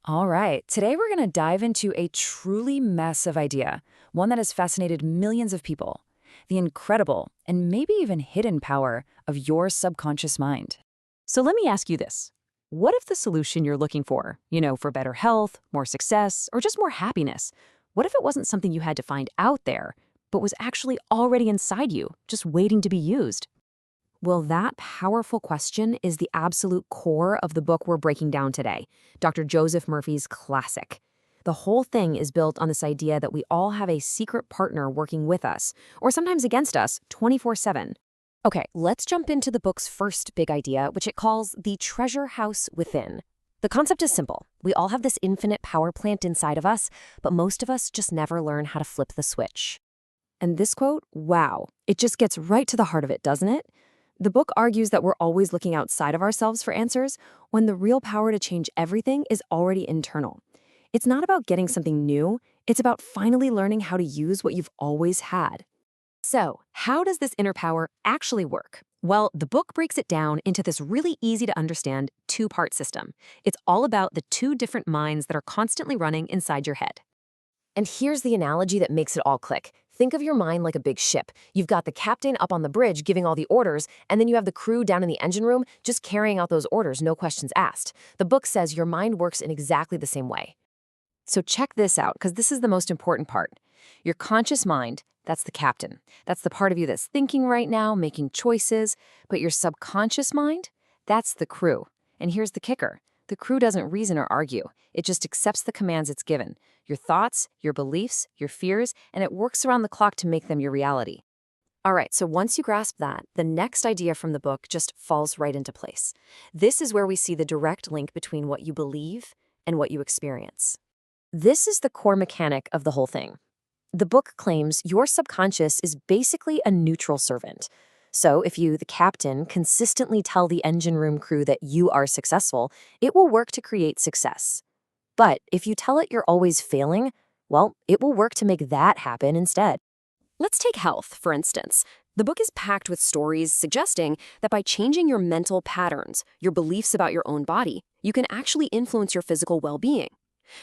All right, today we're going to dive into a truly massive idea, one that has fascinated millions of people: the incredible and maybe even hidden power of your subconscious mind. So let me ask you this. What if the solution you're looking for, for better health, more success, or just more happiness, what if it wasn't something you had to find out there, but was actually already inside you, just waiting to be used? Well, that powerful question is the absolute core of the book we're breaking down today, Dr. Joseph Murphy's classic. The whole thing is built on this idea that we all have a secret partner working with us, or sometimes against us, 24/7. Okay, let's jump into the book's first big idea, which it calls the treasure house within. The concept is simple. We all have this infinite power plant inside of us, but most of us just never learn how to flip the switch. And this quote, wow, it just gets right to the heart of it, doesn't it? The book argues that we're always looking outside of ourselves for answers when the real power to change everything is already internal. It's not about getting something new, it's about finally learning how to use what you've always had. So, how does this inner power actually work? Well, the book breaks it down into this really easy to understand two-part system. It's all about the two different minds that are constantly running inside your head. And here's the analogy that makes it all click. Think of your mind like a big ship. You've got the captain up on the bridge giving all the orders, and then you have the crew down in the engine room just carrying out those orders, no questions asked. The book says your mind works in exactly the same way. So check this out, because this is the most important part. Your conscious mind, that's the captain. That's the part of you that's thinking right now, making choices. But your subconscious mind, that's the crew. And here's the kicker. The crew doesn't reason or argue. It just accepts the commands it's given. Your thoughts, your beliefs, your fears, and it works around the clock to make them your reality. All right, so once you grasp that, the next idea from the book just falls right into place. This is where we see the direct link between what you believe and what you experience. This is the core mechanic of the whole thing. The book claims your subconscious is basically a neutral servant. So if you, the captain, consistently tell the engine room crew that you are successful, it will work to create success. But if you tell it you're always failing, well, it will work to make that happen instead. Let's take health, for instance. The book is packed with stories suggesting that by changing your mental patterns, your beliefs about your own body, you can actually influence your physical well-being.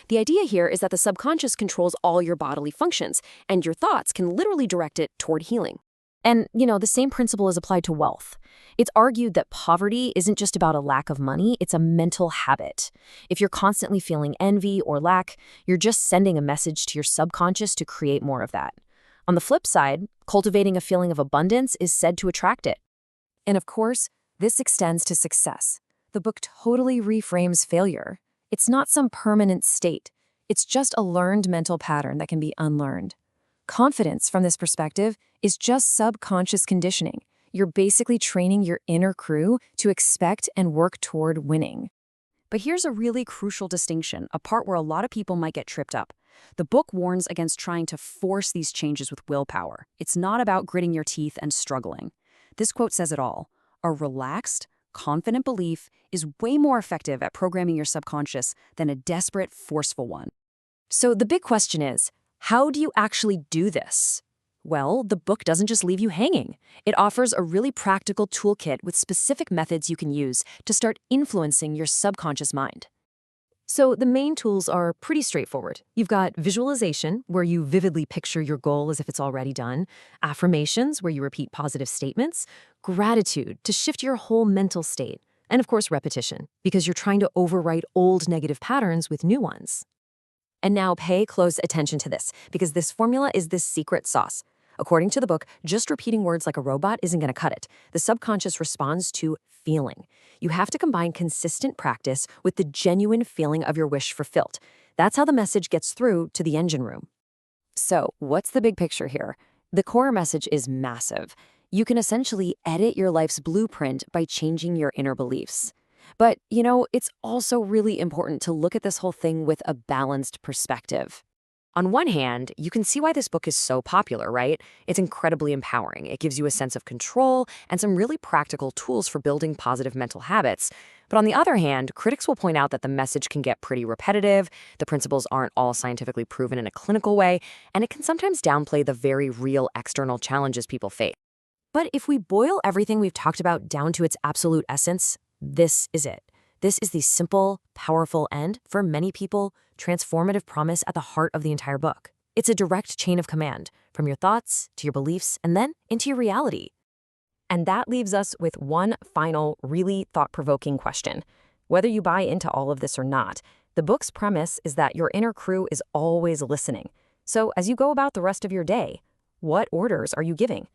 The idea here is that the subconscious controls all your bodily functions, and your thoughts can literally direct it toward healing. And, the same principle is applied to wealth. It's argued that poverty isn't just about a lack of money, it's a mental habit. If you're constantly feeling envy or lack, you're just sending a message to your subconscious to create more of that. On the flip side, cultivating a feeling of abundance is said to attract it. And of course, this extends to success. The book totally reframes failure. It's not some permanent state. It's just a learned mental pattern that can be unlearned. Confidence, from this perspective, is just subconscious conditioning. You're basically training your inner crew to expect and work toward winning. But here's a really crucial distinction, a part where a lot of people might get tripped up. The book warns against trying to force these changes with willpower. It's not about gritting your teeth and struggling. This quote says it all. A relaxed, confident belief is way more effective at programming your subconscious than a desperate, forceful one. So the big question is, how do you actually do this? Well, the book doesn't just leave you hanging. It offers a really practical toolkit with specific methods you can use to start influencing your subconscious mind. So the main tools are pretty straightforward. You've got visualization, where you vividly picture your goal as if it's already done, affirmations, where you repeat positive statements, gratitude, to shift your whole mental state, and of course repetition, because you're trying to overwrite old negative patterns with new ones. And now pay close attention to this, because this formula is this secret sauce. According to the book, just repeating words like a robot isn't going to cut it. The subconscious responds to feeling. You have to combine consistent practice with the genuine feeling of your wish fulfilled. That's how the message gets through to the engine room. So, what's the big picture here? The core message is massive. You can essentially edit your life's blueprint by changing your inner beliefs. But, it's also really important to look at this whole thing with a balanced perspective. On one hand, you can see why this book is so popular, right? It's incredibly empowering. It gives you a sense of control and some really practical tools for building positive mental habits. But on the other hand, critics will point out that the message can get pretty repetitive, the principles aren't all scientifically proven in a clinical way, and it can sometimes downplay the very real external challenges people face. But if we boil everything we've talked about down to its absolute essence, this is it. This is the simple, powerful, and, for many people, transformative promise at the heart of the entire book. It's a direct chain of command, from your thoughts to your beliefs and then into your reality. And that leaves us with one final, really thought-provoking question. Whether you buy into all of this or not, the book's premise is that your inner crew is always listening. So as you go about the rest of your day, what orders are you giving?